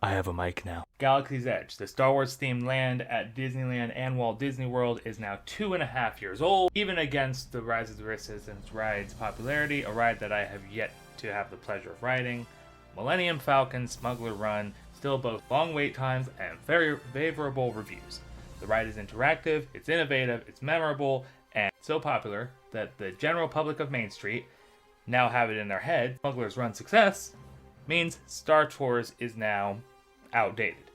I have a mic now. Galaxy's Edge, the Star Wars themed land at Disneyland and Walt Disney World, is now 2.5 years old. Even against the Rise of the Resistance ride's popularity, a ride that I have yet to have the pleasure of riding, Millennium Falcon Smuggler Run still boasts long wait times and very favorable reviews. The ride is interactive, it's innovative, it's memorable, and so popular that the general public of Main Street now have it in their head. Smuggler's Run success means Star Tours is now outdated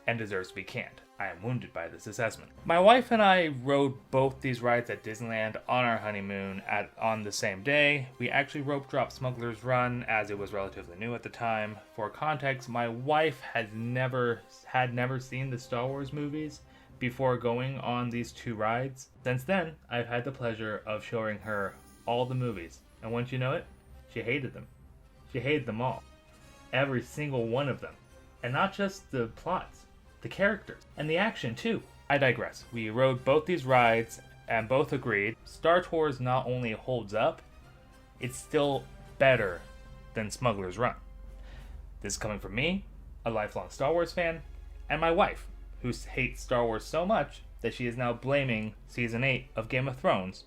and deserves to be canned. I am wounded by this assessment. My wife and I rode both these rides at Disneyland on our honeymoon on the same day. We actually rope dropped Smuggler's Run as it was relatively new at the time. For context, my wife had never seen the Star Wars movies before going on these two rides. Since then, I've had the pleasure of showing her all the movies, and once you know it, she hated them. She hated them all. Every single one of them. And not just the plots, the characters, and the action too. I digress. We rode both these rides and both agreed Star Tours not only holds up, it's still better than Smuggler's Run. This is coming from me, a lifelong Star Wars fan, and my wife, who hates Star Wars so much that she is now blaming Season 8 of Game of Thrones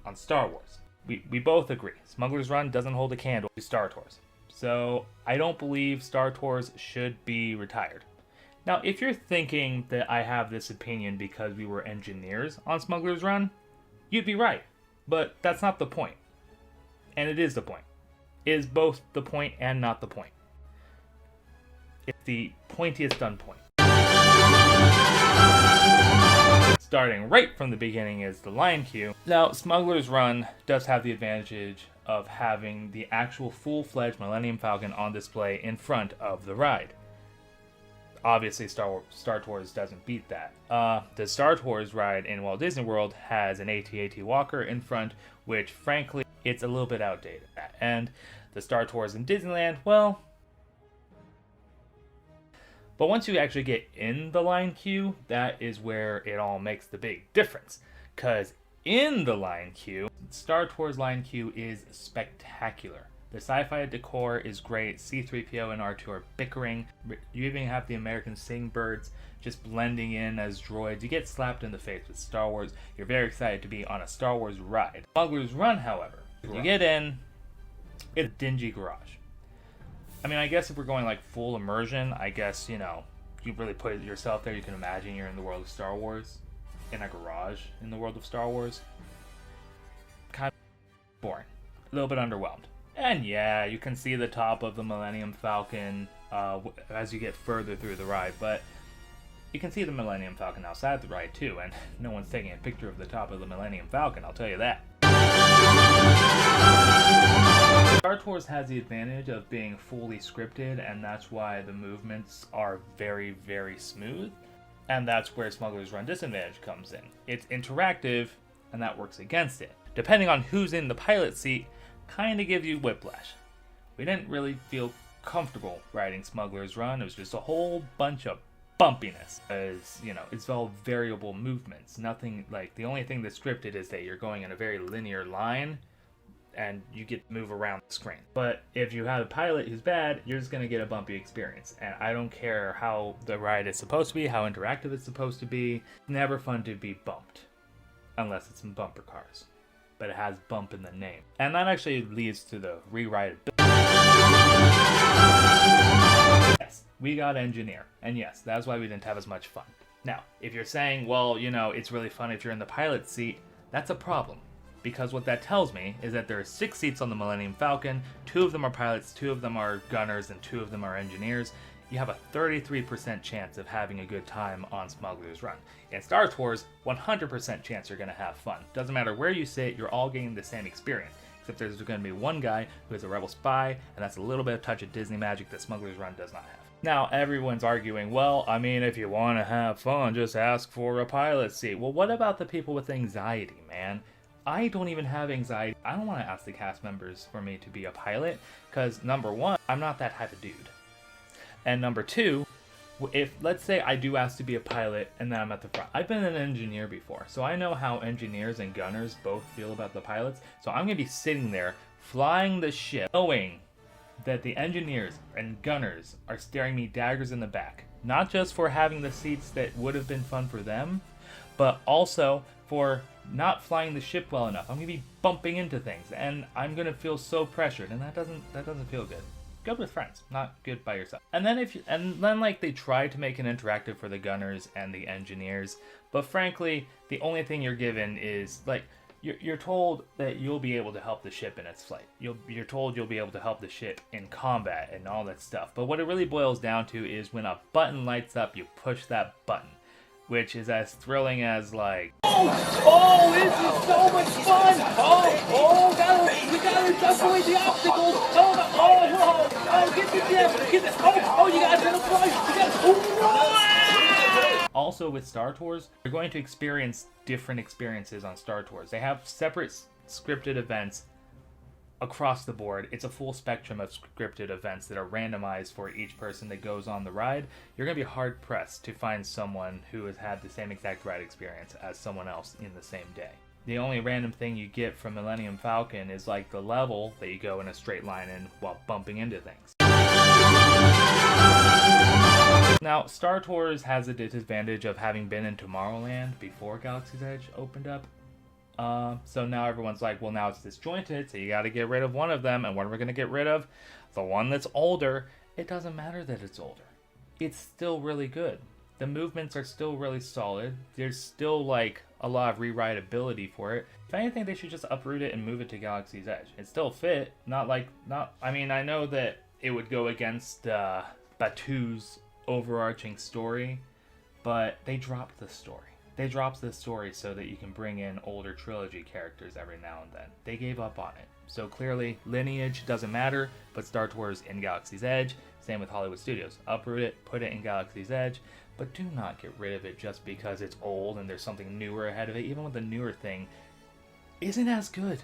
on Star Wars. We both agree. Smuggler's Run doesn't hold a candle to Star Tours. So I don't believe Star Tours should be retired. Now, if you're thinking that I have this opinion because we were engineers on Smuggler's Run, you'd be right. But that's not the point. And it is the point. It is both the point and not the point. It's the pointiest done point. Starting right from the beginning is the line queue. Now, Smuggler's Run does have the advantage of having the actual full-fledged Millennium Falcon on display in front of the ride. Obviously, Star Tours doesn't beat that. The Star Tours ride in Walt Disney World has an AT-AT Walker in front, which, frankly, it's a little bit outdated. And the Star Tours in Disneyland, well... But once you actually get in the line queue, that is where it all makes the big difference. Because in the line queue, Star Tours line queue is spectacular. The sci-fi decor is great. C-3PO and R2 are bickering. You even have the American Singbirds just blending in as droids. You get slapped in the face with Star Wars. You're very excited to be on a Star Wars ride. Smuggler's Run, however, you get in, it's a dingy garage. I mean, I guess if we're going like full immersion, I guess, you know, you really put yourself there. You can imagine you're in the world of Star Wars, in a garage in the world of Star Wars. Kind of boring. A little bit underwhelmed. And yeah, you can see the top of the Millennium Falcon as you get further through the ride, but you can see the Millennium Falcon outside the ride too, and no one's taking a picture of the top of the Millennium Falcon, I'll tell you that. Star Tours has the advantage of being fully scripted, and that's why the movements are very, very smooth. And that's where Smuggler's Run disadvantage comes in. It's interactive, and that works against it. Depending on who's in the pilot seat, kind of gives you whiplash. We didn't really feel comfortable riding Smuggler's Run. It was just a whole bunch of bumpiness. As you know, it's all variable movements. Nothing like the only thing that's scripted is that you're going in a very linear line, and you get to move around the screen. But if you have a pilot who's bad, you're just going to get a bumpy experience. And I don't care how the ride is supposed to be, how interactive it's supposed to be. It's never fun to be bumped. Unless it's in bumper cars. But it has bump in the name. And that actually leads to the rewritability. Yes, we got engineer. And yes, that's why we didn't have as much fun. Now, if you're saying, well, you know, it's really fun if you're in the pilot seat, that's a problem. Because what that tells me is that there are 6 seats on the Millennium Falcon, 2 of them are pilots, 2 of them are gunners, and 2 of them are engineers. You have a 33% chance of having a good time on Smuggler's Run. In Star Tours, 100% chance you're going to have fun. Doesn't matter where you sit, you're all getting the same experience. Except there's going to be one guy who is a rebel spy, and that's a little bit of touch of Disney magic that Smuggler's Run does not have. Now, everyone's arguing, well, I mean, if you want to have fun, just ask for a pilot seat. Well, what about the people with anxiety, man? I don't even have anxiety. I don't want to ask the cast members for me to be a pilot, because number one, I'm not that type of dude. And number two, if let's say I do ask to be a pilot and then I'm at the front. I've been an engineer before, so I know how engineers and gunners both feel about the pilots. So I'm going to be sitting there flying the ship, knowing that the engineers and gunners are staring me daggers in the back. Not just for having the seats that would have been fun for them, but also for not flying the ship well enough. I'm gonna be bumping into things, and I'm gonna feel so pressured, and that doesn't feel good. Good with friends, not good by yourself. And then like they tried to make it interactive for the gunners and the engineers, but frankly, the only thing you're given is like you're told that you'll be able to help the ship in its flight. You're told you'll be able to help the ship in combat and all that stuff. But what it really boils down to is when a button lights up, you push that button, which is as thrilling as like, oh, this is so much fun! We gotta jump away the obstacles! Get this! You gotta set up. Also with Star Tours, you're going to experience different experiences on Star Tours. They have separate scripted events across the board. It's a full spectrum of scripted events that are randomized for each person that goes on the ride. You're going to be hard pressed to find someone who has had the same exact ride experience as someone else in the same day. The only random thing you get from Millennium Falcon is like the level that you go in a straight line in while bumping into things. Now, Star Tours has the disadvantage of having been in Tomorrowland before Galaxy's Edge opened up. So now everyone's like, well, now it's disjointed, so you got to get rid of one of them. And what are we going to get rid of? The one that's older. It doesn't matter that it's older. It's still really good. The movements are still really solid. There's still like a lot of rewritability for it. If anything, they should just uproot it and move it to Galaxy's Edge. It still fit. I mean, I know that it would go against Batu's overarching story, but they dropped the story. They dropped the story so that you can bring in older trilogy characters every now and then. They gave up on it. So clearly, lineage doesn't matter, but Star Tours in Galaxy's Edge. Same with Hollywood Studios. Uproot it, put it in Galaxy's Edge, but do not get rid of it just because it's old and there's something newer ahead of it. Even with the newer thing, isn't as good.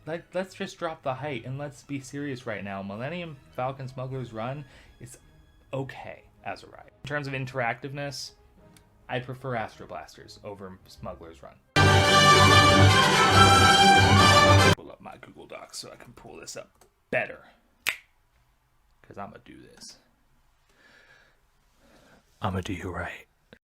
Like, let's just drop the hype and let's be serious right now. Millennium Falcon Smuggler's Run is okay as a ride. In terms of interactiveness, I prefer Astro Blasters over Smuggler's Run. Pull up my Google Docs so I can pull this up better. Because I'm going to do this. I'm going to do you right.